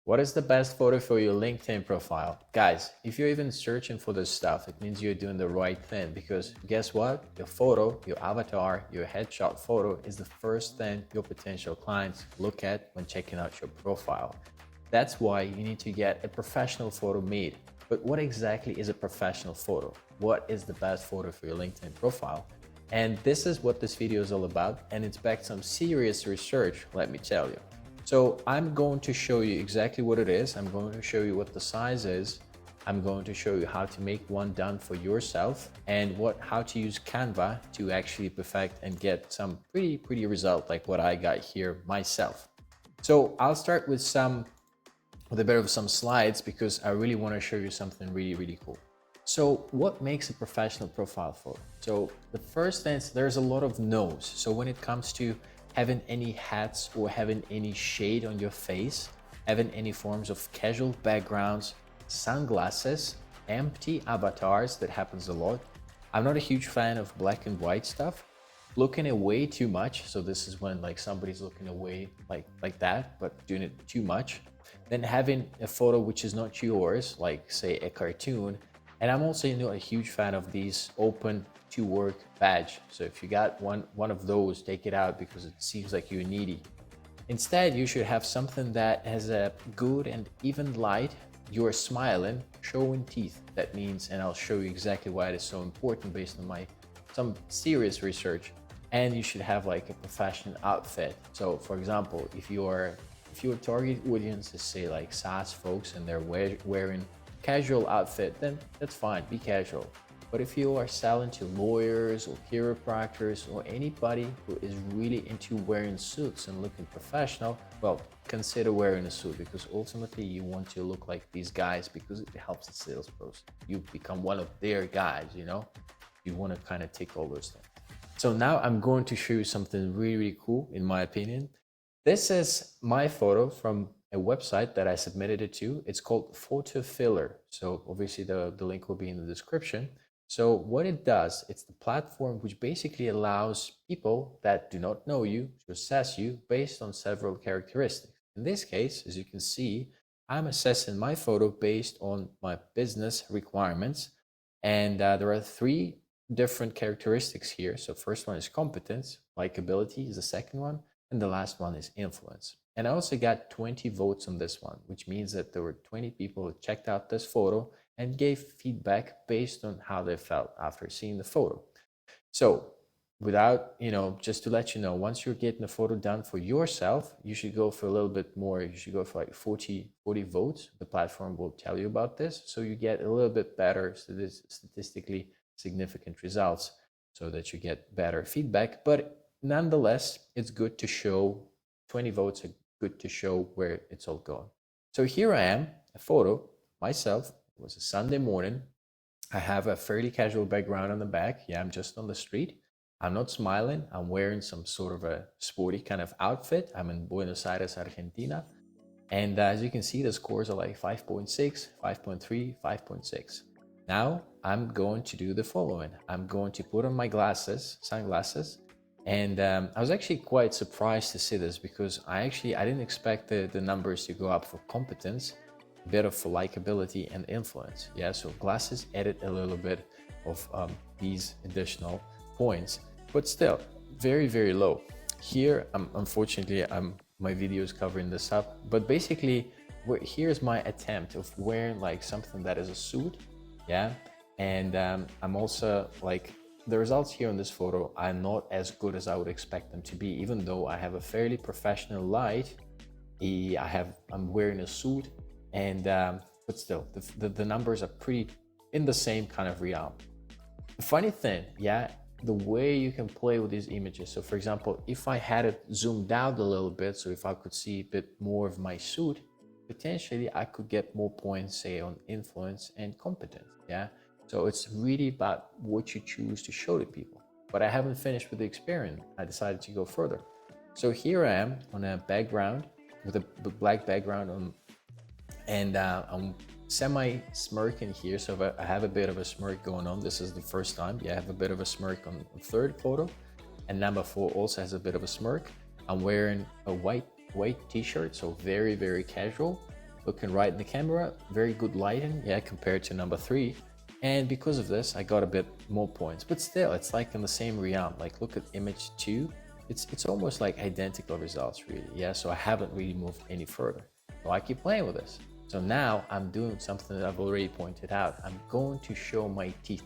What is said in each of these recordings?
What is the best photo for your LinkedIn profile? Guys, if you're even searching for this stuff, it means you're doing the right thing, because guess what? Your photo, your avatar, your headshot photo is the first thing your potential clients look at when checking out your profile. That's why you need to get a professional photo made. But what exactly is a professional photo? What is the best photo for your LinkedIn profile? And this is what this video is all about, and it's backed some serious research, let me tell you. So I'm going to show you exactly what it is. I'm going to show you what the size is. I'm going to show you how to make one done for yourself, and how to use Canva to actually perfect and get some pretty result like what I got here myself. So I'll start with a bit of some slides, because I really want to show you something really cool. So what makes a professional profile photo? So the first thing is there's a lot of no's. So when it comes to having any hats or having any shade on your face, having any forms of casual backgrounds, sunglasses, empty avatars, that happens a lot. I'm not a huge fan of black and white stuff. Looking away too much, so this is when like somebody's looking away like that, but doing it too much. Then having a photo which is not yours, like say a cartoon. And I'm also not a huge fan of these open to work badge. So if you got one of those, take it out, because it seems like you're needy. Instead, you should have something that has a good and even light. You're smiling, showing teeth. That means, and I'll show you exactly why it is so important based on some serious research. And you should have like a professional outfit. So for example, if your target audience is say like SaaS folks and they're wearing casual outfit, then that's fine, be casual. But if you are selling to lawyers or chiropractors or anybody who is really into wearing suits and looking professional, well, consider wearing a suit, because ultimately you want to look like these guys, because it helps the sales process. You become one of their guys, you know? You want to kind of tick all those things. So now I'm going to show you something really cool, in my opinion. This is my photo from a website that I submitted it to. It's called Photofeeler. So obviously the link will be in the description. So what it does, it's the platform which basically allows people that do not know you to assess you based on several characteristics. In this case, as you can see, I'm assessing my photo based on my business requirements. And there are 3 different characteristics here. So first one is competence, likability is the second one, and the last one is influence. And I also got 20 votes on this one, which means that there were 20 people who checked out this photo and gave feedback based on how they felt after seeing the photo. So without, just to let you know, once you're getting the photo done for yourself, you should go for a little bit more. You should go for like 40 votes. The platform will tell you about this. So you get a little bit better statistically significant results, so that you get better feedback. But nonetheless, it's good to show 20 votes are good to show where it's all going. So here I am, a photo, myself. It was a Sunday morning. I have a fairly casual background on the back. Yeah, I'm just on the street. I'm not smiling. I'm wearing some sort of a sporty kind of outfit. I'm in Buenos Aires, Argentina. And as you can see, the scores are like 5.6, 5.3, 5.6. Now I'm going to do the following. I'm going to put on my sunglasses. And I was actually quite surprised to see this, because I didn't expect the numbers to go up for competence, a bit of for likability and influence. Yeah, so glasses added a little bit of these additional points, but still very low. Here, unfortunately, my video is covering this up, but basically, here's my attempt of wearing like something that is a suit, yeah, and I'm also like, the results here on this photo are not as good as I would expect them to be, even though I have a fairly professional light. I'm wearing a suit, and but still, the numbers are pretty in the same kind of realm. The funny thing, yeah, the way you can play with these images. So for example, if I had it zoomed out a little bit, so if I could see a bit more of my suit, potentially I could get more points, say, on influence and competence, yeah. So it's really about what you choose to show to people. But I haven't finished with the experiment. I decided to go further. So here I am on a background with a black background on, and I'm semi-smirking here. So I have a bit of a smirk going on. This is the first time. Yeah, I have a bit of a smirk on the third photo. And number 4 also has a bit of a smirk. I'm wearing a white t-shirt, so very casual. looking right in the camera, very good lighting, yeah, compared to number 3. And because of this, I got a bit more points, but still, it's like in the same realm. Like look at image 2, it's almost like identical results really, yeah, so I haven't really moved any further. So I keep playing with this. So now I'm doing something that I've already pointed out. I'm going to show my teeth.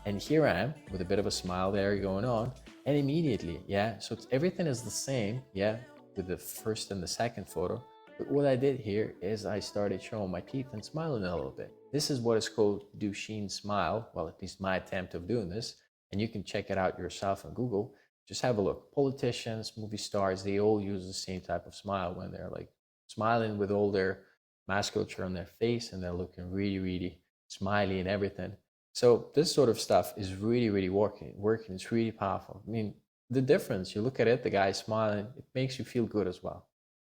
And here I am with a bit of a smile there going on, and immediately, yeah, so everything is the same, yeah, with the first and the second photo. But what I did here is I started showing my teeth and smiling a little bit. This is what is called Duchenne smile, well, at least my attempt of doing this, and you can check it out yourself on Google. Just have a look. Politicians, movie stars, they all use the same type of smile when they're like smiling with all their musculature on their face, and they're looking really, really smiley and everything. So this sort of stuff is really, really working. It's really powerful. I mean, the difference, you look at it, the guy smiling, it makes you feel good as well.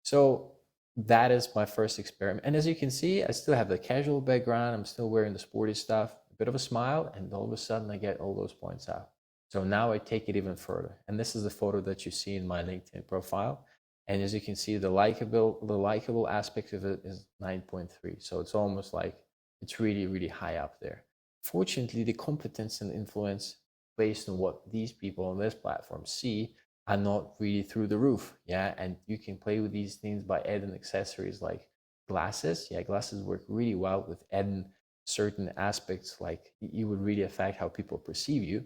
So that is my first experiment. And as you can see, I still have the casual background. I'm still wearing the sporty stuff, a bit of a smile, and all of a sudden I get all those points out. So now I take it even further. And this is the photo that you see in my LinkedIn profile. And as you can see, the likable aspect of it is 9.3. So it's almost like it's really, really high up there. Fortunately, the competence and influence based on what these people on this platform see are not really through the roof, yeah, and you can play with these things by adding accessories like glasses. Yeah, glasses work really well with adding certain aspects, like you would really affect how people perceive you.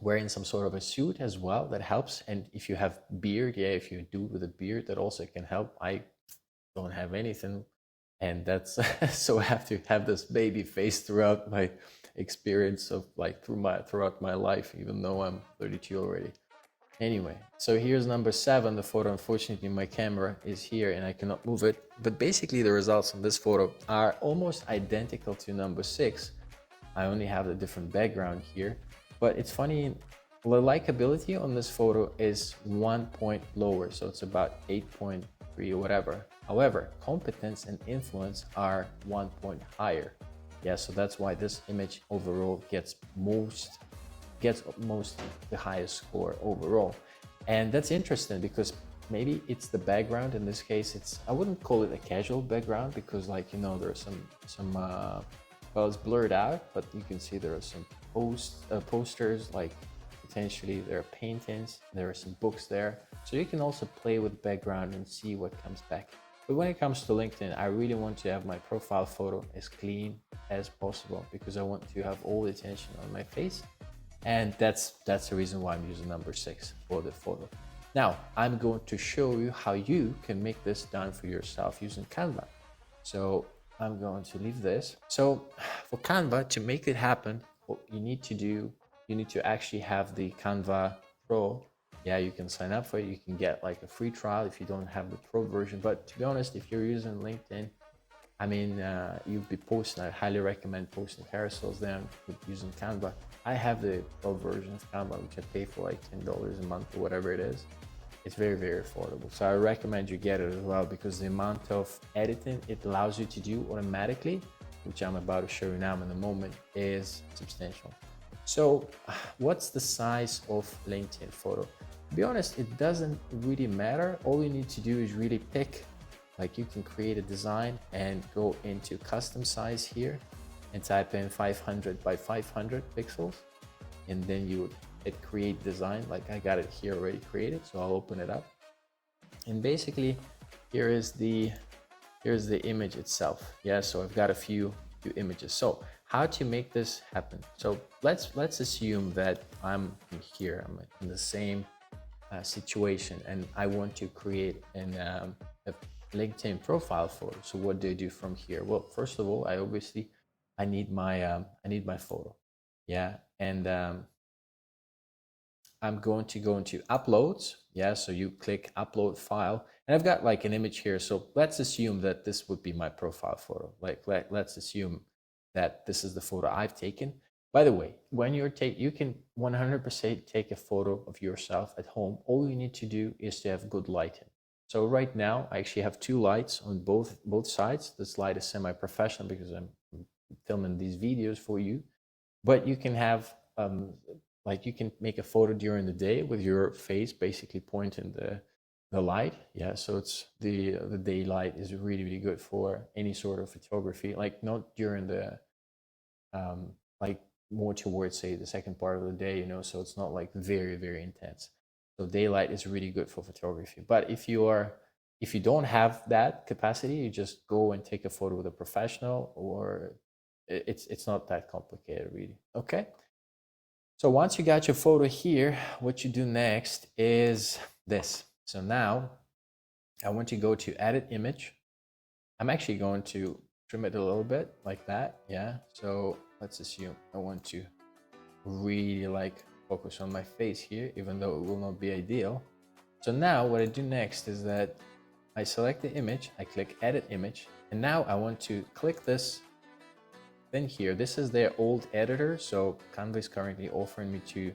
Wearing some sort of a suit as well, that helps. And if you have beard, yeah, if you do with a beard, that also can help. I don't have anything, and that's so I have to have this baby face throughout my experience of like throughout my life, even though I'm 32 already. Anyway, so here's number 7. The photo, unfortunately my camera is here and I cannot move it, but basically the results on this photo are almost identical to number 6. I only have a different background here, but it's funny, the likability on this photo is 1 point lower, so it's about 8.3 or whatever. However, competence and influence are 1 point higher. Yeah, so that's why this image overall gets most the highest score overall. And that's interesting because maybe it's the background. In this case, I wouldn't call it a casual background because, like, you know, there's some well, it's blurred out, but you can see there are some posters, like potentially there are paintings, there are some books there. So you can also play with background and see what comes back. But when it comes to LinkedIn, I really want to have my profile photo as clean as possible because I want to have all the attention on my face. And that's the reason why I'm using number 6 for the photo. Now, I'm going to show you how you can make this done for yourself using Canva. So I'm going to leave this. So for Canva, to make it happen, what you need to do, you need to actually have the Canva Pro. Yeah, you can sign up for it. You can get like a free trial if you don't have the Pro version. But to be honest, if you're using LinkedIn, I mean, you'll be posting, I highly recommend posting carousels there using Canva. I have the Pro version of Canva, which I pay for like $10 a month or whatever it is. It's very, very affordable. So I recommend you get it as well because the amount of editing it allows you to do automatically, which I'm about to show you now in a moment, is substantial. So what's the size of LinkedIn photo? To be honest, it doesn't really matter. All you need to do is really pick, like you can create a design and go into custom size here and type in 500 by 500 pixels. And then you would hit create design. Like I got it here already created. So I'll open it up. And basically here's the image itself. Yeah, so I've got a few images. So how to make this happen? So let's assume that I'm here, I'm in the same situation, and I want to create a LinkedIn profile photo. So what do I do from here? Well, first of all, I need my photo. Yeah, and I'm going to go into uploads. Yeah, so you click upload file, and I've got like an image here. So let's assume that this would be my profile photo. Like let's assume that this is the photo I've taken. By the way, when you can 100% take a photo of yourself at home. All you need to do is to have good lighting. So right now I actually have 2 lights on both sides. This light is semi-professional because I'm filming these videos for you, but you can have like you can make a photo during the day with your face basically pointing the light. Yeah, so it's the daylight is really good for any sort of photography, like not during the like more towards say the second part of the day, you know, so it's not like very intense. So daylight is really good for photography. But if you don't have that capacity, you just go and take a photo with a professional, or it's not that complicated really. Okay, so once you got your photo here, what you do next is this. So now I want to go to edit image. I'm actually going to trim it a little bit like that. Yeah, so let's assume I want to really like focus on my face here, even though it will not be ideal. So now what I do next is that I select the image, I click edit image, and now I want to click this thing here. This is their old editor, so Canva is currently offering me to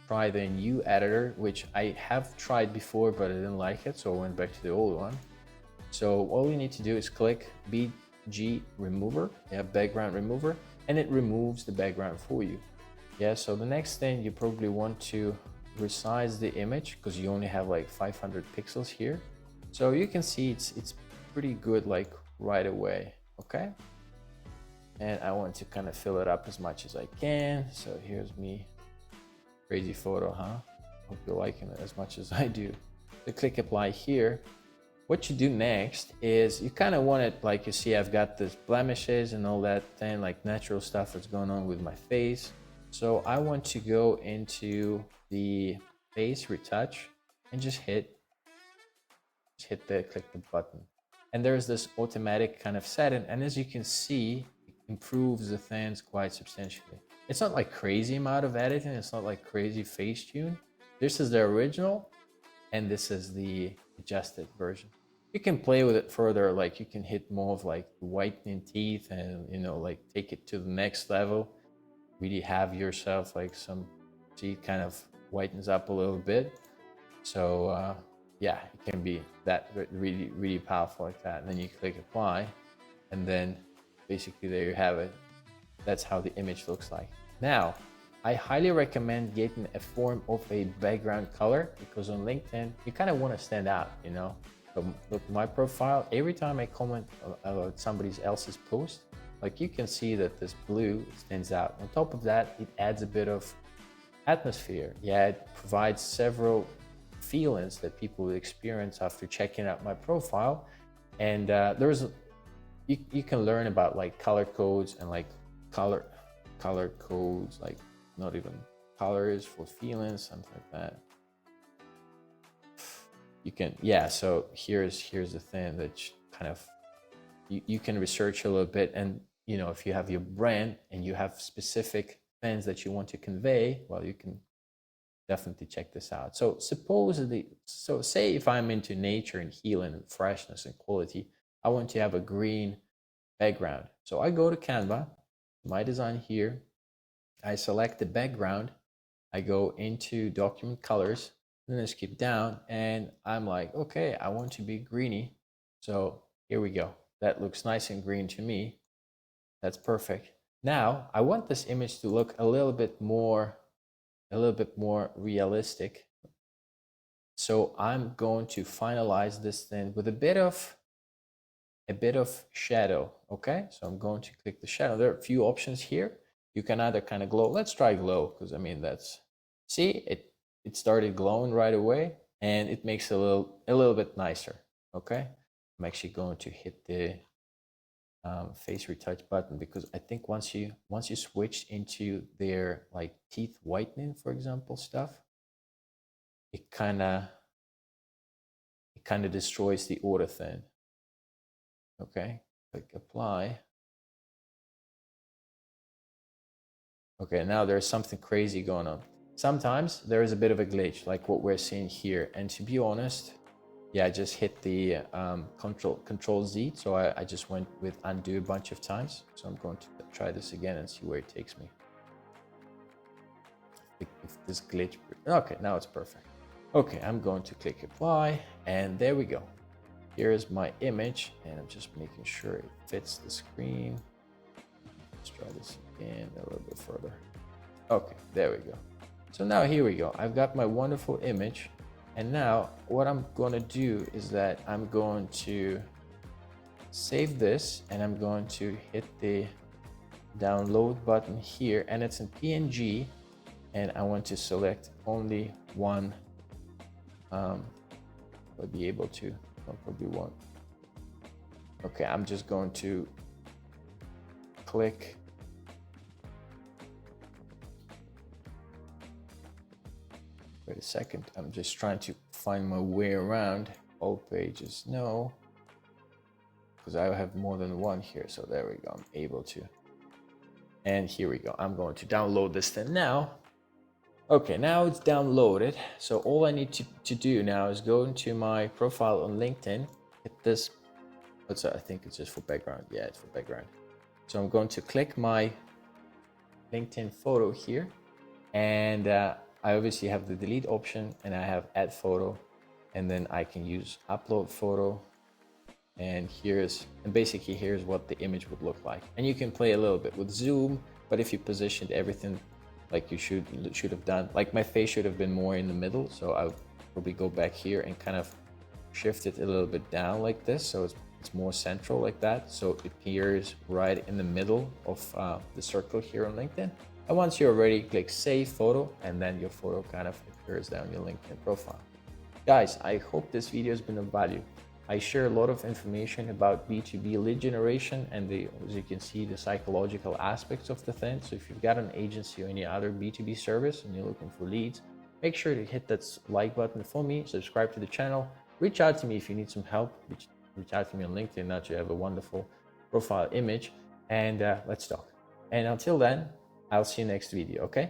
try their new editor, which I have tried before, but I didn't like it, so I went back to the old one. So all you need to do is click BG remover, yeah, background remover, and it removes the background for you. Yeah, so the next thing you probably want to resize the image because you only have like 500 pixels here. So you can see it's pretty good like right away, okay? And I want to kind of fill it up as much as I can. So here's me, crazy photo, huh? Hope you're liking it as much as I do. So click apply here. What you do next is you kind of want it, like you see I've got this blemishes and all that thing, like natural stuff that's going on with my face. So I want to go into the face retouch and just hit click the button. And there's this automatic kind of setting, and as you can see, it improves the things quite substantially. It's not like crazy amount of editing, it's not like crazy face tune. This is the original, and this is the adjusted version. You can play with it further, like you can hit more of like whitening teeth and, you know, like take it to the next level. Really have yourself like some, see, it kind of whitens up a little bit. So yeah, it can be that really powerful like that. And then you click apply, and then basically there you have it. That's how the image looks like. Now, I highly recommend getting a form of a background color, because on LinkedIn, you kind of want to stand out, you know? So look, my profile, every time I comment about somebody else's post, like you can see that this blue stands out. On top of that, it adds a bit of atmosphere. Yeah, it provides several feelings that people will experience after checking out my profile. And you can learn about like color codes and like color codes, like not even colors for feelings, something like that. You can, yeah, so here's the thing that kind of you can research a little bit, and you know, if you have your brand and you have specific things that you want to convey, well, you can definitely check this out. So supposedly, so say if I'm into nature and healing and freshness and quality, I want to have a green background. So I go to Canva, my design here, I select the background, I go into document colors, then I skip down, and I'm like, okay, I want to be greeny. So here we go. That looks nice and green to me. That's perfect. Now I want this image to look a little bit more realistic. So I'm going to finalize this thing with a bit of shadow. Okay, so I'm going to click the shadow. There are a few options here. You can either kind of glow. Let's try glow, because I mean, that's, see, it started glowing right away, and it makes it a little bit nicer. Okay, I'm actually going to hit the face retouch button, because I think once you switch into their like teeth whitening, for example, stuff, it kind of destroys the auto thing. Okay, click apply. Okay, now there's something crazy going on. Sometimes there is a bit of a glitch, like what we're seeing here. And to be honest, yeah, I just hit the Control Z. So I just went with undo a bunch of times. So I'm going to try this again and see where it takes me. If this glitch, okay, now it's perfect. Okay, I'm going to click apply, and there we go. Here's my image, and I'm just making sure it fits the screen. Let's try this again a little bit further. Okay, there we go. So now here we go. I've got my wonderful image. And now what I'm going to do is that I'm going to save this, and I'm going to hit the download button here, and it's in PNG, and I want to select only one. I'll be able to, I'll probably one. Okay, I'm just going to click. Wait a second, I'm just trying to find my way around. All pages, no, because I have more than one here. So there we go, I'm able to. And here we go, I'm going to download this thing now. Okay, now it's downloaded. So all I need to do now is go into my profile on LinkedIn, hit this, what's that? I think it's just for background. Yeah, it's for background. So I'm going to click my LinkedIn photo here, and I obviously have the delete option, and I have add photo, and then I can use upload photo, and basically here's what the image would look like. And you can play a little bit with zoom, but if you positioned everything like you should have done, like my face should have been more in the middle, so I'll probably go back here and kind of shift it a little bit down like this, so it's more central like that, so it appears right in the middle of the circle here on LinkedIn. And once you're ready, click save photo, and then your photo kind of appears down your LinkedIn profile. Guys, I hope this video has been of value. I share a lot of information about B2B lead generation and as you can see, the psychological aspects of the thing. So if you've got an agency or any other B2B service and you're looking for leads, make sure to hit that like button for me, subscribe to the channel, reach out to me if you need some help, reach out to me on LinkedIn. Now you have a wonderful profile image, and let's talk. And until then, I'll see you next video, okay?